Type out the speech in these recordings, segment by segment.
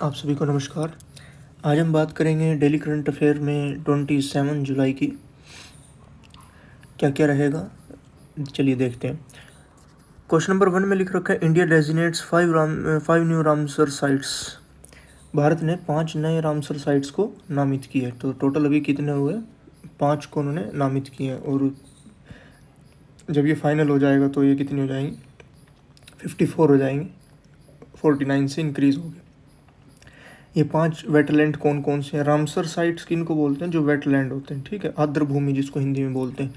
आप सभी को नमस्कार। आज हम बात करेंगे डेली करंट अफेयर में 27 जुलाई की क्या क्या रहेगा। चलिए देखते हैं। क्वेश्चन नंबर 1 में लिख रखा है India designates 5 new Ramsar sites. Bharat ने 5 नए रामसर साइट्स को नामित किए हैं। तो टोटल अभी कितने हुए? 5 को उन्होंने नामित किए हैं और जब ये फाइनल हो जाएगा तो ये कितनी हो जाएंगी? 54 हो जाएंगे। 49 से इंक्रीज हो गए। ये 5 वेटलैंड कौन कौन से हैं? रामसर साइट्स किनको बोलते हैं? जो वेटलैंड होते हैं, ठीक है, आर्द्र भूमि जिसको हिंदी में बोलते हैं।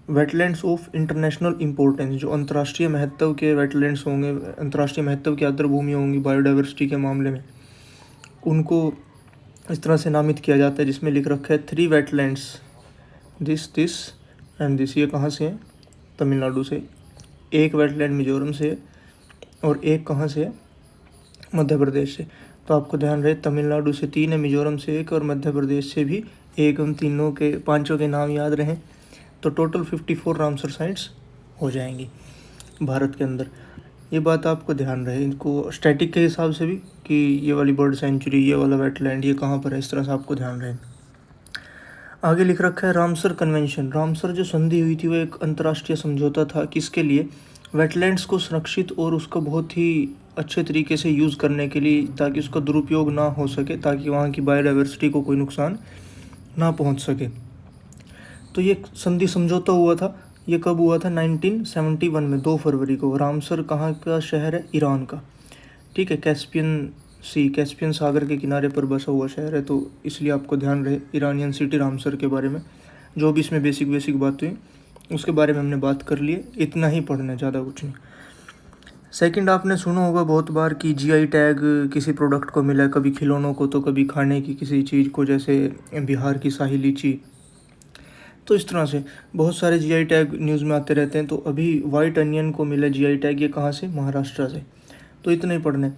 वेटलैंड्स ऑफ इंटरनेशनल इंपॉर्टेंस, जो अंतर्राष्ट्रीय महत्व के वेटलैंड्स होंगे, अंतर्राष्ट्रीय महत्व की आर्द्र भूमि होंगी बायोडाइवर्सिटी के मामले में, उनको इस तरह से नामित किया जाता है जिसमें लिख रखा है 3 वेटलैंड्स, दिस एंड दिस। ये कहाँ से है? तमिलनाडु से। एक वेटलैंड मिजोरम से और एक कहाँ से है? मध्य प्रदेश से। तो आपको ध्यान रहे तमिलनाडु से 3 है, मिजोरम से 1 और मध्य प्रदेश से भी 1। उन तीनों के 5 के नाम याद रहें तो टोटल 54 रामसर साइट्स हो जाएंगी भारत के अंदर। ये बात आपको ध्यान रहे, इनको स्टैटिक के हिसाब से भी कि ये वाली बर्ड सेंचुरी, ये वाला वेटलैंड, ये कहाँ पर है, इस तरह से आपको ध्यान रहे। आगे लिख रखा है रामसर कन्वेंशन। रामसर जो संधि हुई थी वो एक अंतर्राष्ट्रीय समझौता था। किसके लिए? वेटलैंड्स को सुरक्षित और उसका बहुत ही अच्छे तरीके से यूज़ करने के लिए, ताकि उसका दुरुपयोग ना हो सके, ताकि वहाँ की बायोडाइवर्सिटी को कोई नुकसान ना पहुँच सके। तो ये संधि समझौता हुआ था। ये कब हुआ था? 1971 में 2 फरवरी को। रामसर कहाँ का शहर है? ईरान का, ठीक है। कैस्पियन सागर के किनारे पर बसा हुआ शहर है, तो इसलिए आपको ध्यान रहे ईरानियन सिटी रामसर के बारे में। जो भी इसमें बेसिक बात हुई उसके बारे में हमने बात कर लिए। इतना ही पढ़ना है, ज़्यादा कुछ नहीं। सेकंड, आपने सुना होगा बहुत बार कि जीआई टैग किसी प्रोडक्ट को मिला है, कभी खिलौनों को तो कभी खाने की किसी चीज़ को, जैसे बिहार की शाही लीची। तो इस तरह से बहुत सारे जीआई टैग न्यूज़ में आते रहते हैं। तो अभी वाइट अनियन को मिला जीआई टैग। ये कहाँ से? महाराष्ट्र से। तो इतना ही पढ़ना है।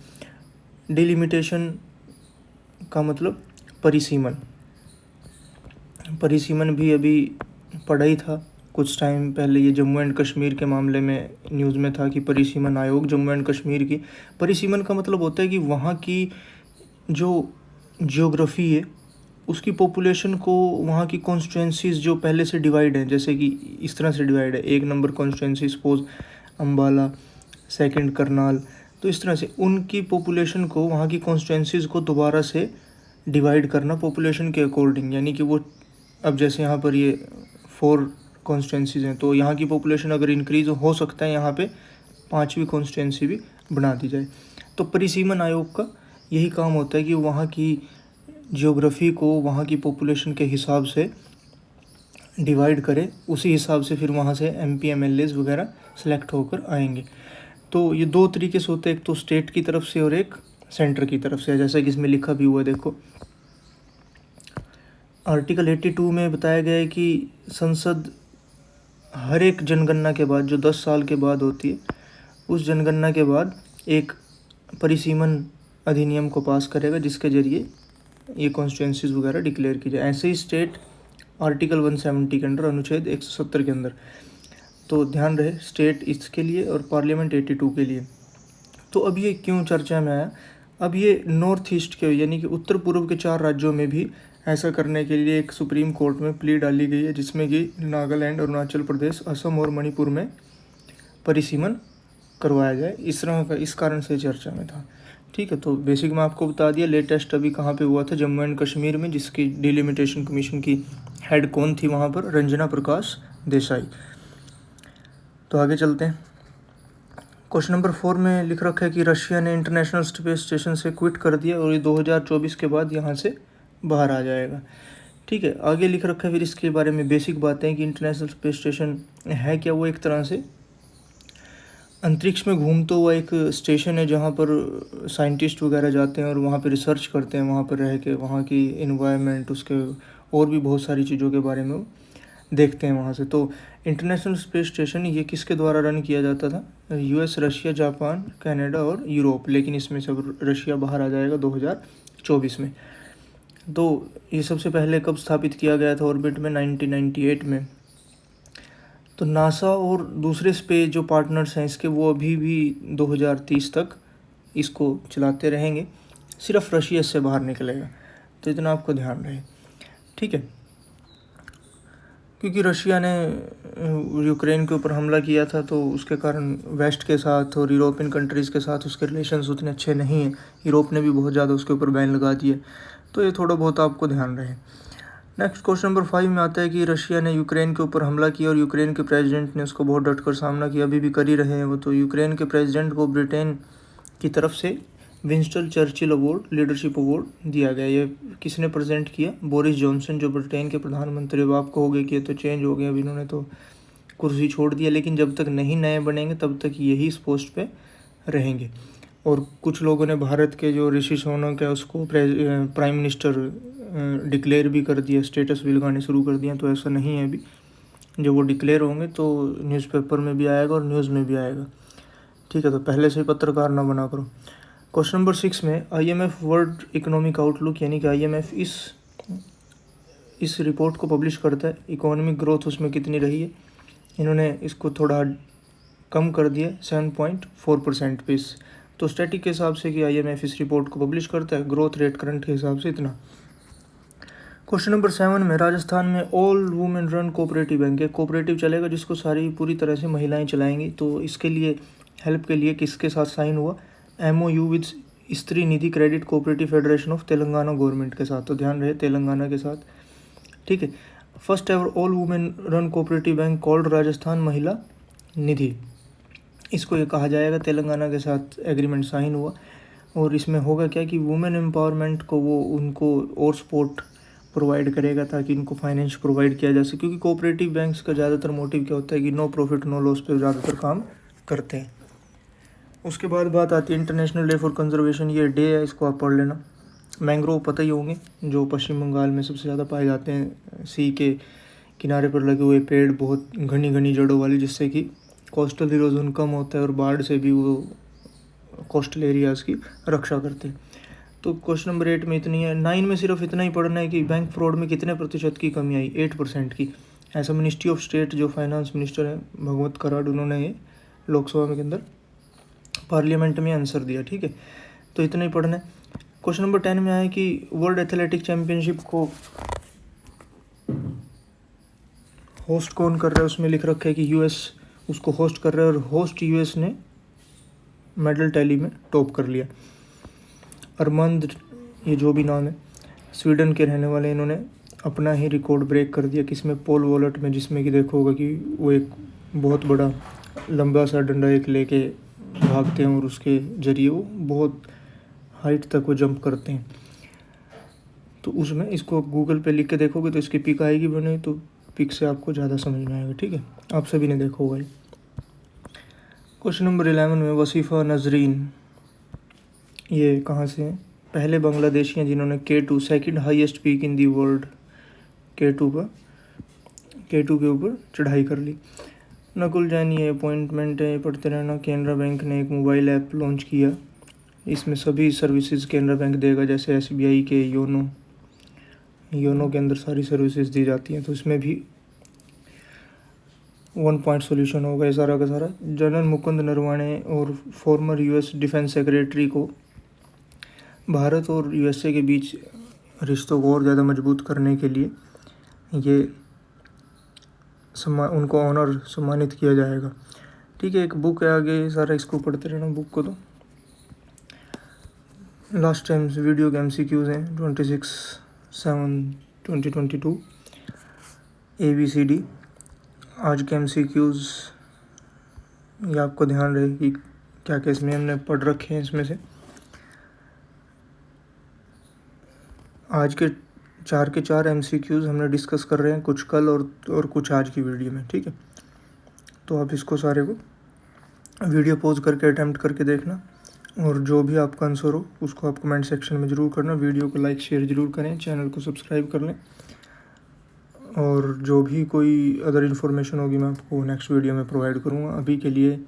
डिलिमिटेशन का मतलब परिसीमन। परिसीमन भी अभी पढ़ा ही था कुछ टाइम पहले। ये जम्मू एंड कश्मीर के मामले में न्यूज़ में था कि परिसीमन आयोग जम्मू एंड कश्मीर की। परिसीमन का मतलब होता है कि वहाँ की जो जियोग्राफी है उसकी पॉपुलेशन को, वहाँ की कॉन्स्टिट्यूंसीज जो पहले से डिवाइड हैं, जैसे कि इस तरह से डिवाइड है। 1 number constituency suppose Ambala, second Karnal. तो इस तरह से उनकी पॉपुलेशन को, वहाँ की कॉन्स्टिट्यूंसीज को दोबारा से डिवाइड करना पॉपुलेशन के अकॉर्डिंग। यानी कि वो अब जैसे यहाँ पर ये 4 कॉन्स्टिट्यूंसीज हैं, तो यहाँ की पॉपुलेशन अगर इंक्रीज़ हो सकता है, यहाँ पे 5वीं कॉन्स्टिट्यूंसी भी बना दी जाए। तो परिसीमन आयोग का यही काम होता है कि वहाँ की जियोग्राफी को वहाँ की पॉपुलेशन के हिसाब से डिवाइड करे, उसी हिसाब से फिर वहाँ से एमपी एमएलएज वगैरह सेलेक्ट होकर आएंगे। तो ये 2 तरीके से होते हैं, एक तो स्टेट की तरफ से और एक सेंटर की तरफ से, जैसा कि इसमें लिखा भी हुआ है। देखो आर्टिकल 82 में बताया गया है कि संसद हर एक जनगणना के बाद, जो 10 साल के बाद होती है, उस जनगणना के बाद एक परिसीमन अधिनियम को पास करेगा, जिसके जरिए ये कॉन्स्टिट्यूंसीज वगैरह डिक्लेयर की जाए। ऐसे ही स्टेट आर्टिकल 170 के अंदर, अनुच्छेद 170 के अंदर। तो ध्यान रहे स्टेट इसके लिए और पार्लियामेंट 82 के लिए। तो अब ये क्यों चर्चा में आया? अब ये नॉर्थ ईस्ट के, यानी कि उत्तर पूर्व के 4 राज्यों में भी ऐसा करने के लिए एक सुप्रीम कोर्ट में प्ली डाली गई है, जिसमें कि नागालैंड, अरुणाचल प्रदेश, असम और मणिपुर में परिसीमन करवाया जाए। इस तरह का, इस कारण से चर्चा में था, ठीक है। तो बेसिक में आपको बता दिया। लेटेस्ट अभी कहाँ पे हुआ था? जम्मू एंड कश्मीर में, जिसकी डिलिमिटेशन कमीशन की हेड कौन थी वहाँ पर? रंजना प्रकाश देसाई। तो आगे चलते हैं। क्वेश्चन नंबर 4 में लिख रखा है कि रशिया ने इंटरनेशनल स्पेस स्टेशन से क्विट कर दिया और ये 2024 के बाद यहाँ से बाहर आ जाएगा, ठीक है। आगे लिख रखा है फिर इसके बारे में बेसिक बातें कि इंटरनेशनल स्पेस स्टेशन है क्या। वो एक तरह से अंतरिक्ष में घूमता हुआ एक स्टेशन है, जहाँ पर साइंटिस्ट वगैरह जाते हैं और वहाँ पर रिसर्च करते हैं, वहाँ पर रह के वहाँ की इन्वायरमेंट, उसके और भी बहुत सारी चीज़ों के बारे में देखते हैं वहाँ से। तो इंटरनेशनल स्पेस स्टेशन ये किसके द्वारा रन किया जाता था? यूएस, रशिया, जापान, कनाडा और यूरोप। लेकिन इसमें सब रशिया बाहर आ जाएगा 2024 में। तो ये सबसे पहले कब स्थापित किया गया था ऑर्बिट में? 1998 में। तो नासा और दूसरे स्पेस जो पार्टनर्स हैं इसके, वो अभी भी 2030 तक इसको चलाते रहेंगे। सिर्फ रशिया से बाहर निकलेगा। तो इतना आपको ध्यान रहे, ठीक है। क्योंकि रशिया ने यूक्रेन के ऊपर हमला किया था, तो उसके कारण वेस्ट के साथ और यूरोपियन कंट्रीज़ के साथ उसके रिलेशंस उतने अच्छे नहीं हैं। यूरोप ने भी बहुत ज़्यादा उसके ऊपर बैन लगा दिए, तो ये थोड़ा बहुत आपको ध्यान रहे। नेक्स्ट क्वेश्चन नंबर 5 में आता है कि रशिया ने यूक्रेन के ऊपर हमला किया और यूक्रेन के प्रेसिडेंट ने उसको बहुत डटकर सामना किया, अभी भी कर ही रहे हैं वो। तो यूक्रेन के प्रेसिडेंट को ब्रिटेन की तरफ से Winston Churchill award, leadership award दिया गया। ये किसने प्रेजेंट किया? बोरिस जॉनसन, जो ब्रिटेन के प्रधानमंत्री। अब आपको हो गए कि ये तो चेंज हो गया, अब इन्होंने तो कुर्सी छोड़ दिया, लेकिन जब तक नहीं नए बनेंगे तब तक यही इस पोस्ट पे रहेंगे। और कुछ लोगों ने भारत के जो ऋषि सुनक है उसको प्राइम मिनिस्टर डिक्लेयर भी कर दिया, स्टेटस भी लगाने शुरू कर दिया। तो ऐसा नहीं है अभी, जब वो डिक्लेयर होंगे तो न्यूज़पेपर में भी आएगा और न्यूज़ में भी आएगा, ठीक है। तो पहले से ही पत्रकार ना बना करो। क्वेश्चन नंबर 6 में IMF वर्ल्ड इकोनॉमिक आउटलुक, यानी कि IMF इस रिपोर्ट को पब्लिश करता है। इकोनॉमिक ग्रोथ उसमें कितनी रही है, इन्होंने इसको थोड़ा कम कर दिया 7.4% पे। तो स्टैटिक के हिसाब से कि IMF इस रिपोर्ट को पब्लिश करता है, ग्रोथ रेट करंट के हिसाब से इतना। क्वेश्चन नंबर 7 में राजस्थान में all women run cooperative bank है। कोऑपरेटिव चलेगा जिसको सारी पूरी तरह से महिलाएं चलाएंगी। तो इसके लिए हेल्प के लिए किसके साथ साइन हुआ? MOU with Stree Nidhi credit cooperative federation of Telangana government के साथ। तो ध्यान रहे तेलंगाना के साथ, ठीक है। First ever all women run cooperative bank called Rajasthan महिला निधि, इसको ये कहा जाएगा। तेलंगाना के साथ एग्रीमेंट साइन हुआ और इसमें होगा क्या कि वुमेन एम्पावरमेंट को वो उनको और सपोर्ट प्रोवाइड करेगा ताकि इनको फाइनेंस प्रोवाइड किया जा सके। क्योंकि कोऑपरेटिव बैंक्स का ज़्यादातर मोटिव क्या होता है कि नो प्रॉफिट नो लॉस पे ज़्यादातर काम करते हैं। उसके बाद बात आती है इंटरनेशनल डे फॉर कंजर्वेशन। ये डे है, इसको आप पढ़ लेना। मैंग्रोव पता ही होंगे, जो पश्चिम बंगाल में सबसे ज़्यादा पाए जाते हैं। सी के किनारे पर लगे हुए पेड़, बहुत घनी घनी जड़ों वाली, जिससे कि कोस्टल इरोजन कम होता है और बाढ़ से भी वो कोस्टल एरियाज़ की रक्षा करते हैं। तो क्वेश्चन नंबर 8 में इतनी है। 9 में सिर्फ इतना ही पढ़ना है कि बैंक फ्रॉड में कितने प्रतिशत की कमी आई? 8% की। ऐसा मिनिस्ट्री ऑफ स्टेट जो फाइनेंस मिनिस्टर है भगवत कराड़, उन्होंने ये लोकसभा के अंदर पार्लियामेंट में आंसर दिया, ठीक है। तो इतना ही पढ़ना है। क्वेश्चन नंबर 10 में आया कि वर्ल्ड एथलेटिक चैम्पियनशिप को होस्ट कौन कर रहा है? उसमें लिख रखा है कि US उसको होस्ट कर रहा है और होस्ट US ने मेडल टैली में टॉप कर लिया। अरमांद, ये जो भी नाम है, स्वीडन के रहने वाले, इन्होंने अपना ही रिकॉर्ड ब्रेक कर दिया। किसमें? पोल वॉल्ट में, जिसमें कि देखो होगा कि वो एक बहुत बड़ा लंबा सा डंडा एक लेके भागते हैं और उसके ज़रिए वो बहुत हाइट तक वो जंप करते हैं। तो उसमें इसको गूगल पे लिख के देखोगे तो इसकी पिक आएगी, बने तो पिक से आपको ज़्यादा समझ में आएगा, ठीक है। आप सभी ने देखा होगा। क्वेश्चन नंबर 11 में वसीफ़ा नजरीन, ये कहाँ से हैं? पहले बांग्लादेशी हैं जिन्होंने K2 second highest peak in the world, K2 के ऊपर चढ़ाई कर ली। नकुल जैन, ये अपॉइंटमेंट है, पढ़ते रहना। केनरा बैंक ने एक मोबाइल ऐप लॉन्च किया, इसमें सभी सर्विसेज केनरा बैंक देगा, जैसे SBI के योनो के अंदर सारी सर्विसेज दी जाती हैं। तो इसमें भी 1 पॉइंट सोल्यूशन होगा ये सारा का सारा। जनरल मुकुंद नरवणे और फॉर्मर US डिफेंस सेक्रेटरी को भारत और USA के बीच रिश्तों को और ज़्यादा मजबूत करने के लिए ये उनको ऑनर सम्मानित किया जाएगा, ठीक है। एक बुक है आगे, सारा इसको पढ़ते रहना बुक को। तो लास्ट टाइम वीडियो के MCQs हैं 26/7/2022 ABCD। आज के MCQs ये आपको ध्यान रहे कि क्या क्या इसमें हमने पढ़ रखे हैं। इसमें से आज के 4 MCQs हमने डिस्कस कर रहे हैं, कुछ कल और कुछ आज की वीडियो में, ठीक है। तो आप इसको सारे को वीडियो पॉज करके अटैम्प्ट करके देखना और जो भी आपका आंसर हो उसको आप कमेंट सेक्शन में ज़रूर करना। वीडियो को लाइक शेयर ज़रूर करें, चैनल को सब्सक्राइब कर लें और जो भी कोई अदर इन्फॉर्मेशन होगी मैं आपको नेक्स्ट वीडियो में प्रोवाइड करूँगा। अभी के लिए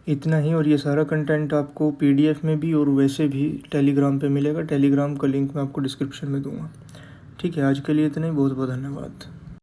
इतना ही। और ये सारा कंटेंट आपको PDF में भी और वैसे भी टेलीग्राम पे मिलेगा। टेलीग्राम का लिंक मैं आपको डिस्क्रिप्शन में दूंगा, ठीक है। आज के लिए इतना ही, बहुत बहुत धन्यवाद।